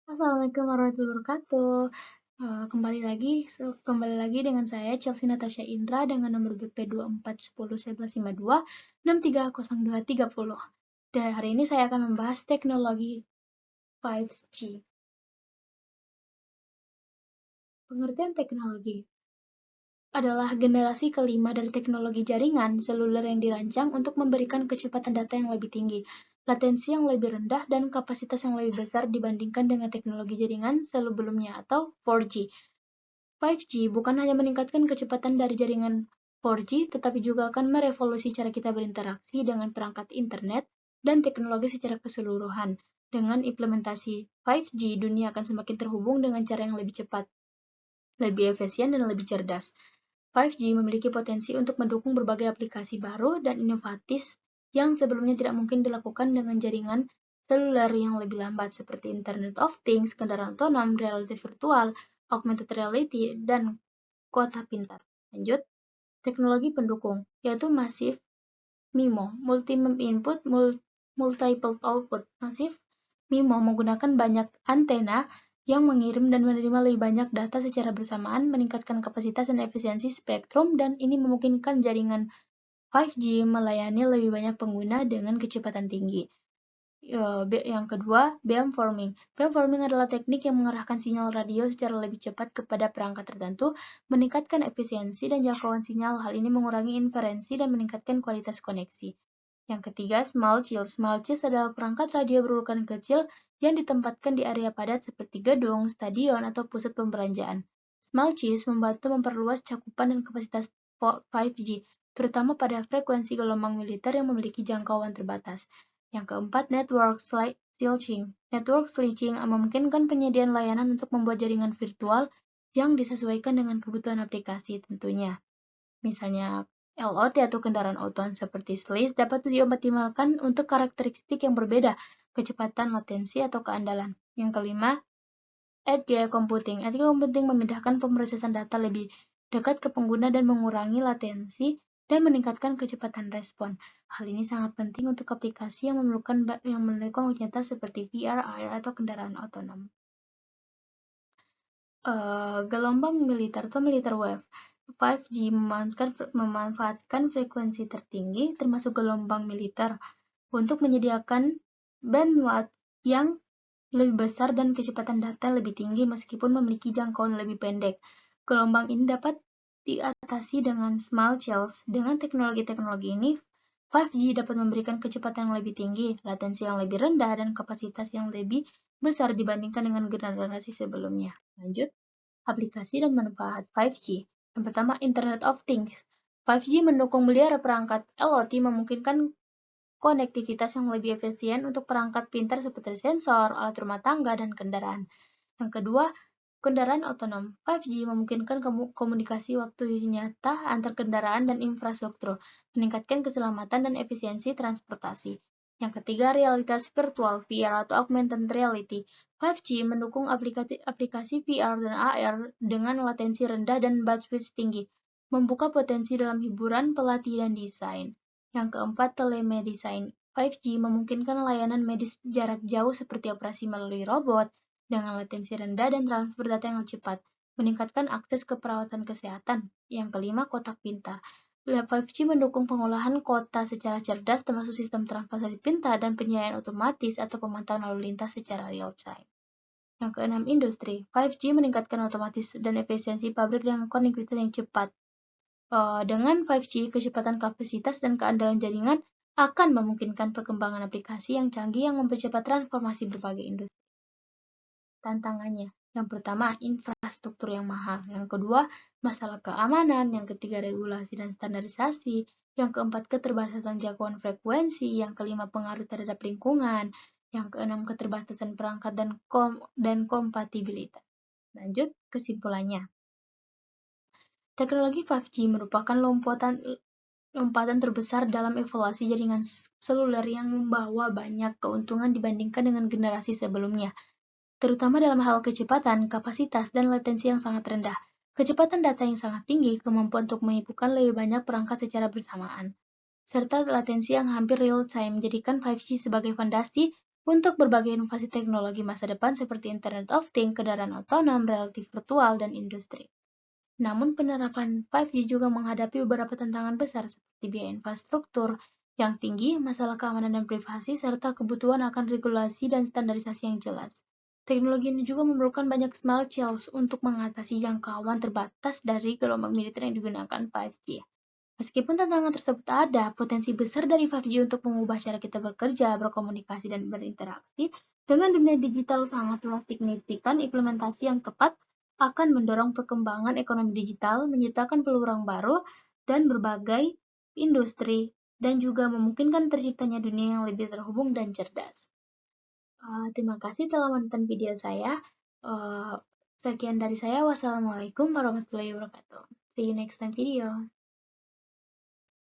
Assalamualaikum warahmatullahi wabarakatuh. Kembali lagi dengan saya Chelsea Natasha Indra dengan nomor BP 24101152 Dan hari ini saya akan membahas teknologi 5G. Pengertian teknologi adalah generasi kelima dari teknologi jaringan seluler yang dirancang untuk memberikan kecepatan data yang lebih tinggi, latensi yang lebih rendah, dan kapasitas yang lebih besar dibandingkan dengan teknologi jaringan sebelumnya atau 4G. 5G bukan hanya meningkatkan kecepatan dari jaringan 4G, tetapi juga akan merevolusi cara kita berinteraksi dengan perangkat internet dan teknologi secara keseluruhan. Dengan implementasi 5G, dunia akan semakin terhubung dengan cara yang lebih cepat, lebih efisien, dan lebih cerdas. 5G memiliki potensi untuk mendukung berbagai aplikasi baru dan inovatif yang sebelumnya tidak mungkin dilakukan dengan jaringan seluler yang lebih lambat seperti Internet of Things, kendaraan otonom, reality virtual, augmented reality, dan kota pintar. Lanjut, teknologi pendukung, yaitu Massive MIMO, Multi-Input, Multiple Output. Massive MIMO menggunakan banyak antena yang mengirim dan menerima lebih banyak data secara bersamaan, meningkatkan kapasitas dan efisiensi spektrum, dan ini memungkinkan jaringan 5G melayani lebih banyak pengguna dengan kecepatan tinggi. Yang kedua, beamforming. Beamforming adalah teknik yang mengarahkan sinyal radio secara lebih cepat kepada perangkat tertentu, meningkatkan efisiensi dan jangkauan sinyal. Hal ini mengurangi interferensi dan meningkatkan kualitas koneksi. Yang ketiga, small cells. Small cells adalah perangkat radio berukuran kecil yang ditempatkan di area padat seperti gedung, stadion, atau pusat pembelanjaan. Small cells membantu memperluas cakupan dan kapasitas 5G, terutama pada frekuensi gelombang militer yang memiliki jangkauan terbatas. Yang keempat, network switching. Network switching memungkinkan penyediaan layanan untuk membuat jaringan virtual yang disesuaikan dengan kebutuhan aplikasi tentunya. Misalnya LOT atau kendaraan otonom seperti Slice dapat dioptimalkan untuk karakteristik yang berbeda, kecepatan, latensi, atau keandalan. Yang kelima, edge computing. Edge computing memindahkan pemrosesan data lebih dekat ke pengguna dan mengurangi latensi dan meningkatkan kecepatan respon. Hal ini sangat penting untuk aplikasi yang memerlukan nyata seperti VR, AR, atau kendaraan otonom. Gelombang militer atau militer wave. 5G memanfaatkan frekuensi tertinggi, termasuk gelombang militer, untuk menyediakan bandwidth yang lebih besar dan kecepatan data lebih tinggi meskipun memiliki jangkauan lebih pendek. Gelombang ini dapat diatasi dengan small cells. Dengan teknologi-teknologi ini, 5G dapat memberikan kecepatan yang lebih tinggi, latensi yang lebih rendah, dan kapasitas yang lebih besar dibandingkan dengan generasi sebelumnya. Lanjut, aplikasi dan manfaat 5G. Yang pertama, Internet of Things. 5G mendukung miliaran perangkat IoT memungkinkan konektivitas yang lebih efisien untuk perangkat pintar seperti sensor, alat rumah tangga, dan kendaraan. Yang kedua, kendaraan otonom. 5G memungkinkan komunikasi waktu nyata antar kendaraan dan infrastruktur, meningkatkan keselamatan dan efisiensi transportasi. Yang ketiga, realitas virtual VR atau augmented reality. 5G mendukung aplikasi VR dan AR dengan latensi rendah dan bandwidth tinggi, membuka potensi dalam hiburan, pelatih, dan desain. Yang keempat, telemedicine. 5G memungkinkan layanan medis jarak jauh seperti operasi melalui robot dengan latensi rendah dan transfer data yang cepat, meningkatkan akses ke perawatan kesehatan. Yang kelima, kotak pintar. 5G mendukung pengolahan kota secara cerdas termasuk sistem transportasi pintar dan penyediaan otomatis atau pemantauan lalu lintas secara real time. Yang keenam, industri. 5G meningkatkan otomatis dan efisiensi pabrik dengan konektivitas yang cepat. Dengan 5G, kecepatan kapasitas dan keandalan jaringan akan memungkinkan perkembangan aplikasi yang canggih yang mempercepat transformasi berbagai industri. Tantangannya, yang pertama, infrastruktur yang mahal. Yang kedua, masalah keamanan. Yang ketiga, regulasi dan standarisasi. Yang keempat, keterbatasan jangkauan frekuensi. Yang kelima, pengaruh terhadap lingkungan. Yang keenam, keterbatasan perangkat dan kompatibilitas. Lanjut, kesimpulannya. Teknologi 5G merupakan lompatan terbesar dalam evolusi jaringan seluler yang membawa banyak keuntungan dibandingkan dengan generasi sebelumnya, terutama dalam hal kecepatan, kapasitas, dan latensi yang sangat rendah, kecepatan data yang sangat tinggi, kemampuan untuk menyibukkan lebih banyak perangkat secara bersamaan, serta latensi yang hampir real-time menjadikan 5G sebagai fondasi untuk berbagai inovasi teknologi masa depan seperti Internet of Things, kendaraan otonom, reality virtual, dan industri. Namun penerapan 5G juga menghadapi beberapa tantangan besar seperti biaya infrastruktur yang tinggi, masalah keamanan dan privasi, serta kebutuhan akan regulasi dan standarisasi yang jelas. Teknologi ini juga memerlukan banyak small cells untuk mengatasi jangkauan terbatas dari gelombang militer yang digunakan 5G. Meskipun tantangan tersebut ada, potensi besar dari 5G untuk mengubah cara kita bekerja, berkomunikasi, dan berinteraksi dengan dunia digital sangatlah signifikan. Implementasi yang tepat akan mendorong perkembangan ekonomi digital, menciptakan peluang baru, dan berbagai industri, dan juga memungkinkan terciptanya dunia yang lebih terhubung dan cerdas. Terima kasih telah menonton video saya. Sekian dari saya. Wassalamualaikum warahmatullahi wabarakatuh. See you next time video.